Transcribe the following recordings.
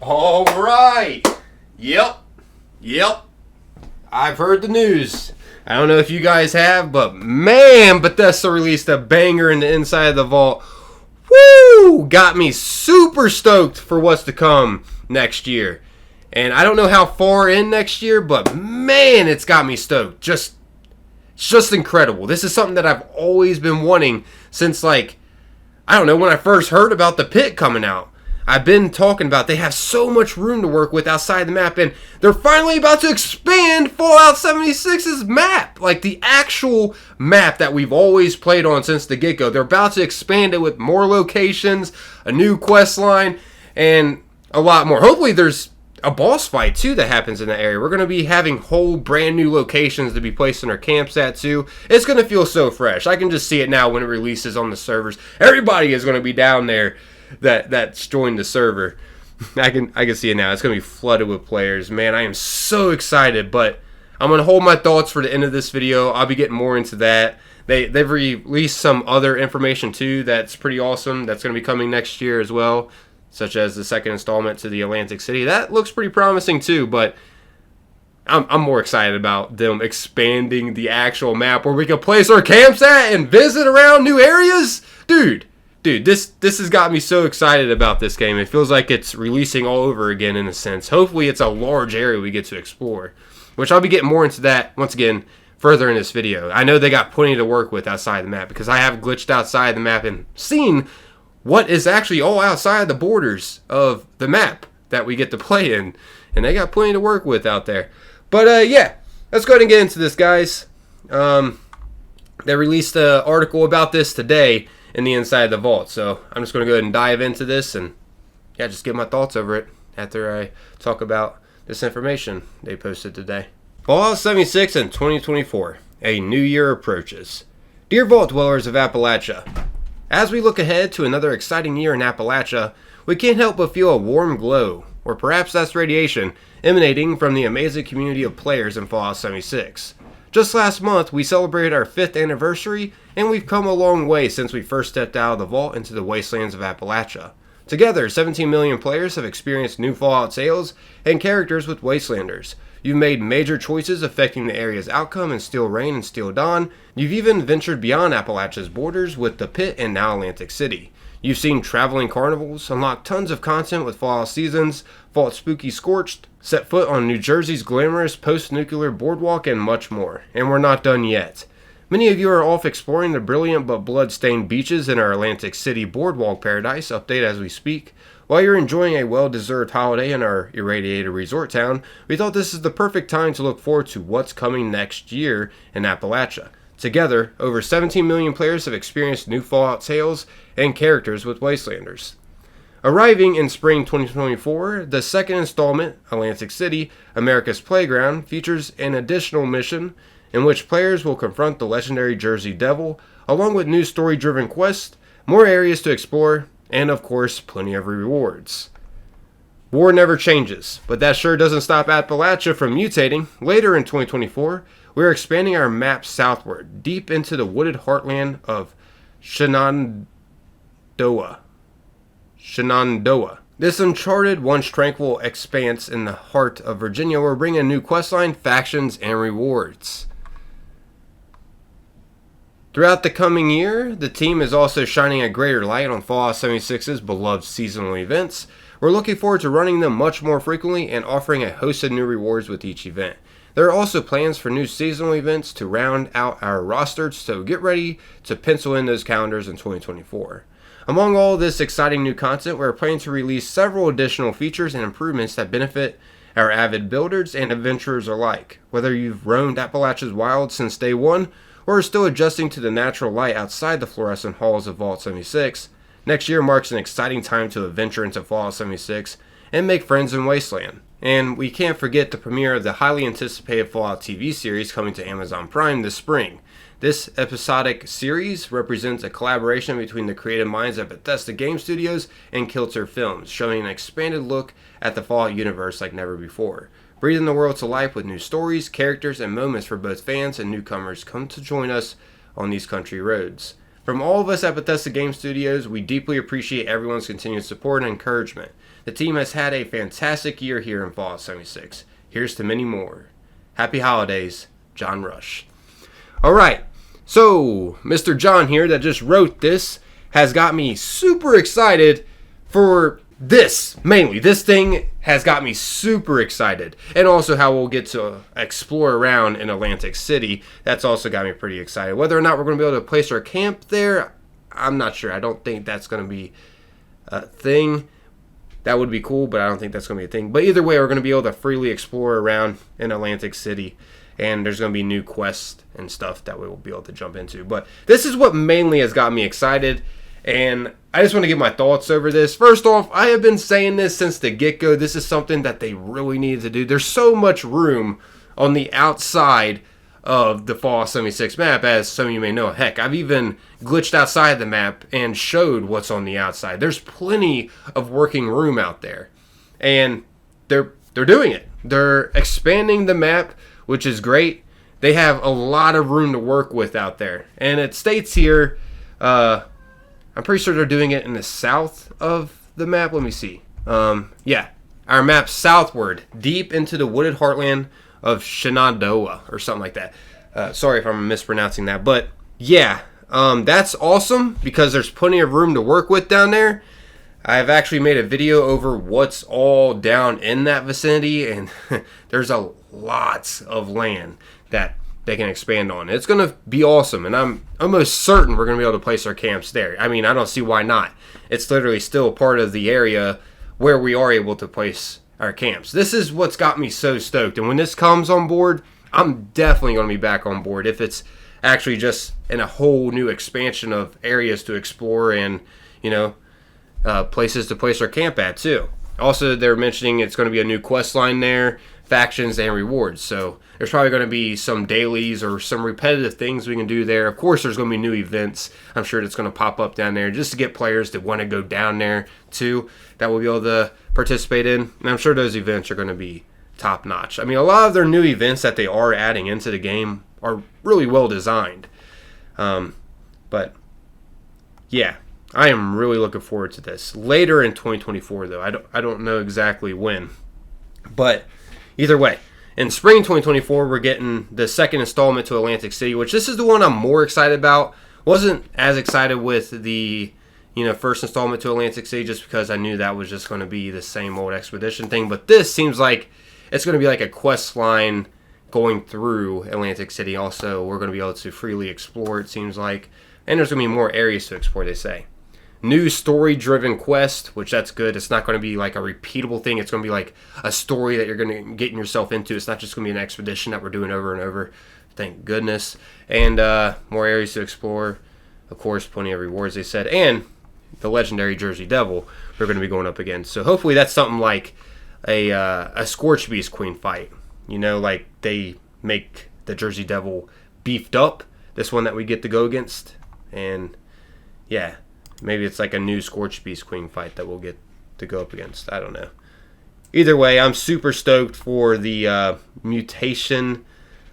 All right. Yep. I've heard the news. I don't know if you guys have, but man, Bethesda released a banger in the inside of the vault. Woo! Got me super stoked for what's to come next year. And I don't know how far in next year, but man, it's got me stoked. It's just incredible. This is something that I've always been wanting since, like, I don't know, when I first heard about the pit coming out. I've been talking about they have so much room to work with outside the map, and they're finally about to expand Fallout 76's map. Like, the actual map that we've always played on since the get-go. They're about to expand it with more locations, a new quest line, and a lot more. Hopefully there's a boss fight, too, that happens in that area. We're going to be having whole brand new locations to be placed in our camps at, too. It's going to feel so fresh. I can just see it now when it releases on the servers. Everybody is going to be down there that's joined the server. I can see it now. It's going to be flooded with players. Man, I am so excited, but I'm going to hold my thoughts for the end of this video. I'll be getting more into that. They've released some other information, too, that's pretty awesome. That's going to be coming next year as well, such as the second installment to the Atlantic City. That looks pretty promising too, but I'm more excited about them expanding the actual map where we can place our camps at and visit around new areas. Dude, this has got me so excited about this game. It feels like it's releasing all over again in a sense. Hopefully it's a large area we get to explore, which I'll be getting more into that once again further in this video. I know they got plenty to work with outside the map because I have glitched outside the map and seen what is actually all outside the borders of the map that we get to play in. And they got plenty to work with out there. But yeah, let's go ahead and get into this, guys. They released an article about this today in the inside of the vault. So I'm just going to go ahead and dive into this and yeah, just get my thoughts over it after I talk about this information they posted today. Fallout 76 in 2024. A new year approaches. Dear Vault dwellers of Appalachia, as we look ahead to another exciting year in Appalachia, we can't help but feel a warm glow, or perhaps that's radiation, emanating from the amazing community of players in Fallout 76. Just last month, we celebrated our 5th anniversary, and we've come a long way since we first stepped out of the vault into the wastelands of Appalachia. Together, 17 million players have experienced new Fallout sales and characters with Wastelanders. You've made major choices affecting the area's outcome in Steel Rain and Steel Dawn. You've even ventured beyond Appalachia's borders with the Pit and now Atlantic City. You've seen traveling carnivals, unlocked tons of content with Fallout Seasons, fought Spooky Scorched, set foot on New Jersey's glamorous post-nuclear boardwalk, and much more. And we're not done yet. Many of you are off exploring the brilliant but blood-stained beaches in our Atlantic City boardwalk paradise, update as we speak. While you're enjoying a well-deserved holiday in our irradiated resort town, we thought this is the perfect time to look forward to what's coming next year in Appalachia. Together, over 17 million players have experienced new Fallout tales and characters with Wastelanders. Arriving in spring 2024, the second installment, Atlantic City, America's Playground, features an additional mission in which players will confront the legendary Jersey Devil, along with new story-driven quests, more areas to explore, and of course, plenty of rewards. War never changes, but that sure doesn't stop Appalachia from mutating. Later in 2024, we're expanding our map southward, deep into the wooded heartland of Shenandoah. This uncharted, once tranquil expanse in the heart of Virginia will bring a new questline, factions, and rewards. Throughout the coming year, the team is also shining a greater light on Fallout 76's beloved seasonal events. We're looking forward to running them much more frequently and offering a host of new rewards with each event. There are also plans for new seasonal events to round out our roster, so get ready to pencil in those calendars in 2024. Among all this exciting new content, we're planning to release several additional features and improvements that benefit our avid builders and adventurers alike. Whether you've roamed Appalachia's wild since day one, or are still adjusting to the natural light outside the fluorescent halls of Vault 76, next year marks an exciting time to adventure into Fallout 76 and make friends in Wasteland. And we can't forget the premiere of the highly anticipated Fallout TV series coming to Amazon Prime this spring. This episodic series represents a collaboration between the creative minds at Bethesda Game Studios and Kilter Films, showing an expanded look at the Fallout universe like never before. Breathing the world to life with new stories, characters, and moments for both fans and newcomers. Come to join us on these country roads. From all of us at Bethesda Game Studios, we deeply appreciate everyone's continued support and encouragement. The team has had a fantastic year here in Fallout 76. Here's to many more. Happy holidays, John Rush. All right, so Mr. John here that just wrote this has got me super excited for this. Mainly, this thing has got me super excited. And also how we'll get to explore around in Atlantic City. That's also got me pretty excited. Whether or not we're going to be able to place our camp there, I'm not sure. I don't think that's going to be a thing. That would be cool, but I don't think that's going to be a thing. But either way, we're going to be able to freely explore around in Atlantic City. And there's going to be new quests and stuff that we will be able to jump into. But this is what mainly has got me excited. And I just want to give my thoughts over this. First off, I have been saying this since the get-go. This is something that they really need to do. There's so much room on the outside of the Fallout 76 map, as some of you may know. Heck, I've even glitched outside the map and showed what's on the outside. There's plenty of working room out there. And they're doing it. They're expanding the map, which is great. They have a lot of room to work with out there. And it states here, I'm pretty sure they're doing it in the south of the map. Let me see. Yeah, our map southward, deep into the wooded heartland of Shenandoah, or something like that. Sorry if I'm mispronouncing that. But, yeah, that's awesome because there's plenty of room to work with down there. I've actually made a video over what's all down in that vicinity, and there's a lots of land that they can expand on. It's going to be awesome, and I'm almost certain we're going to be able to place our camps there. I mean, I don't see why not. It's literally still part of the area where we are able to place our camps. This is what's got me so stoked, and when this comes on board, I'm definitely going to be back on board if it's actually just in a whole new expansion of areas to explore and, places to place our camp at too. Also, they're mentioning it's going to be a new quest line there, factions, and rewards. So there's probably going to be some dailies or some repetitive things we can do there. Of course, there's going to be new events. I'm sure that's going to pop up down there just to get players that want to go down there too, that we'll be able to participate in. And I'm sure those events are going to be top notch. I mean, a lot of their new events that they are adding into the game are really well designed. But yeah, I am really looking forward to this. Later in 2024, though. I don't know exactly when. But either way, in spring 2024, we're getting the second installment to Atlantic City, which this is the one I'm more excited about. Wasn't as excited with the first installment to Atlantic City just because I knew that was just going to be the same old expedition thing. But this seems like it's going to be like a quest line going through Atlantic City. Also, we're going to be able to freely explore, it seems like. And there's going to be more areas to explore, they say. New story-driven quest, which that's good. It's not going to be like a repeatable thing. It's going to be like a story that you're going to get yourself into. It's not just going to be an expedition that we're doing over and over. Thank goodness. And more areas to explore. Of course, plenty of rewards, they said. And the legendary Jersey Devil we're going to be going up against. So hopefully that's something like a Scorch Beast Queen fight. Like they make the Jersey Devil beefed up. This one that we get to go against. And yeah. Maybe it's like a new Scorch Beast Queen fight that we'll get to go up against. I don't know. Either way, I'm super stoked for the mutation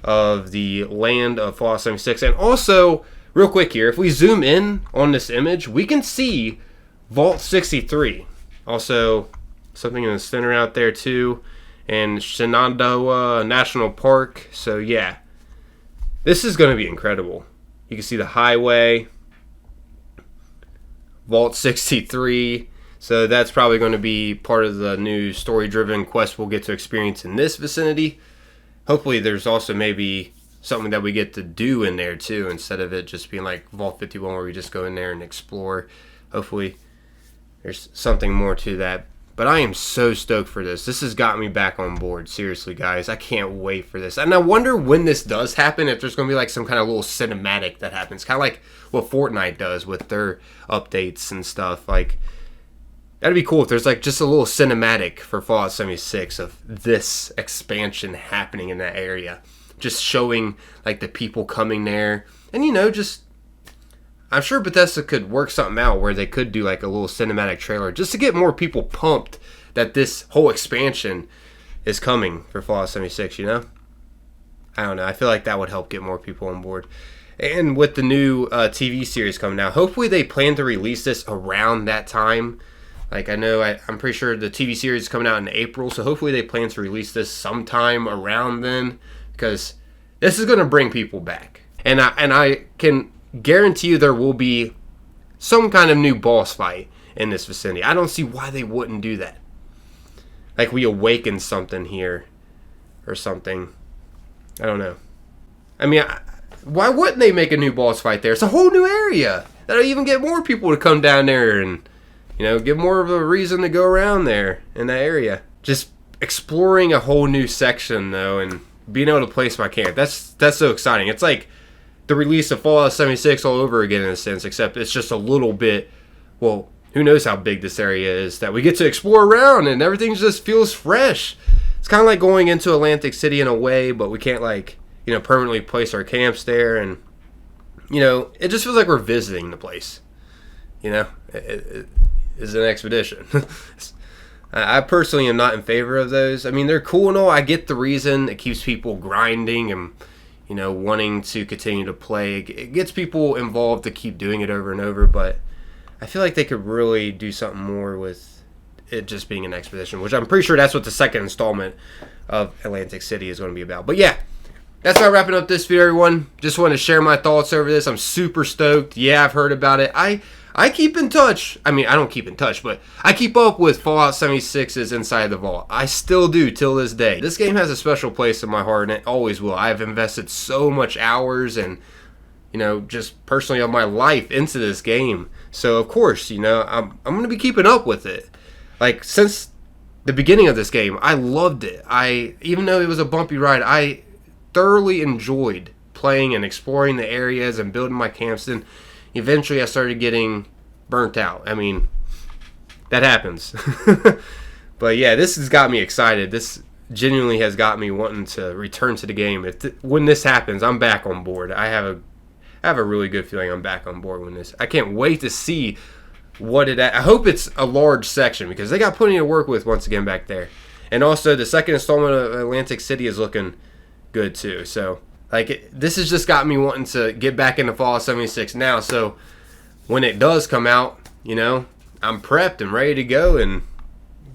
of the land of Fallout 76. And also, real quick here, if we zoom in on this image, we can see Vault 63. Also, something in the center out there too. And Shenandoah National Park. So yeah, this is going to be incredible. You can see the highway. Vault 63, so that's probably going to be part of the new story-driven quest we'll get to experience in this vicinity. Hopefully there's also maybe something that we get to do in there too, instead of it just being like Vault 51 where we just go in there and explore. Hopefully there's something more to that. But I am so stoked for this. This has got me back on board. Seriously, guys. I can't wait for this. And I wonder when this does happen, if there's going to be like some kind of little cinematic that happens. Kind of like what Fortnite does with their updates and stuff. Like, that'd be cool if there's like just a little cinematic for Fallout 76 of this expansion happening in that area. Just showing like the people coming there. And just... I'm sure Bethesda could work something out where they could do like a little cinematic trailer just to get more people pumped that this whole expansion is coming for Fallout 76, I don't know. I feel like that would help get more people on board. And with the new TV series coming out, hopefully they plan to release this around that time. Like, I'm pretty sure the TV series is coming out in April, so hopefully they plan to release this sometime around then, because this is going to bring people back. And I can guarantee you there will be some kind of new boss fight in this vicinity. I don't see why they wouldn't do that. Like, we awaken something here or something. I don't know. I mean, why wouldn't they make a new boss fight there? It's a whole new area. That'll even get more people to come down there and, give more of a reason to go around there in that area. Just exploring a whole new section, though, and being able to place my camp. That's so exciting. It's like the release of Fallout 76 all over again in a sense, except it's just a little bit, well, who knows how big this area is that we get to explore around, and everything just feels fresh. It's kind of like going into Atlantic City in a way, but we can't, permanently place our camps there, and, it just feels like we're visiting the place. It is an expedition. I personally am not in favor of those. I mean, they're cool and all. I get the reason. It keeps people grinding and, wanting to continue to play. It gets people involved to keep doing it over and over, but I feel like they could really do something more with it just being an expedition, which I'm pretty sure that's what the second installment of Atlantic City is going to be about. But yeah, that's about wrapping up this video, everyone. Just wanted to share my thoughts over this. I'm super stoked. Yeah, I've heard about it. I keep in touch. I mean, I don't keep in touch, but I keep up with Fallout 76's Inside the Vault. I still do till this day. This game has a special place in my heart, and it always will. I've invested so much hours and, just personally of my life into this game. So, of course, I'm going to be keeping up with it. Like, since the beginning of this game, I loved it. Even though it was a bumpy ride, I thoroughly enjoyed playing and exploring the areas and building my camps. And eventually I started getting burnt out. I mean, that happens. But yeah, this has got me excited. This genuinely has got me wanting to return to the game. When this happens, I'm back on board. I have a really good feeling I'm back on board when this. I can't wait to see I hope it's a large section, because they got plenty to work with once again back there. And also, the second installment of Atlantic City is looking good too. So, this has just got me wanting to get back into Fallout 76 now. So, when it does come out, I'm prepped and ready to go and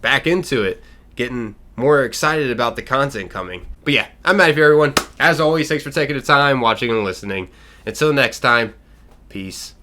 back into it. Getting more excited about the content coming. But yeah, I'm out of here, everyone. As always, thanks for taking the time, watching and listening. Until next time, peace.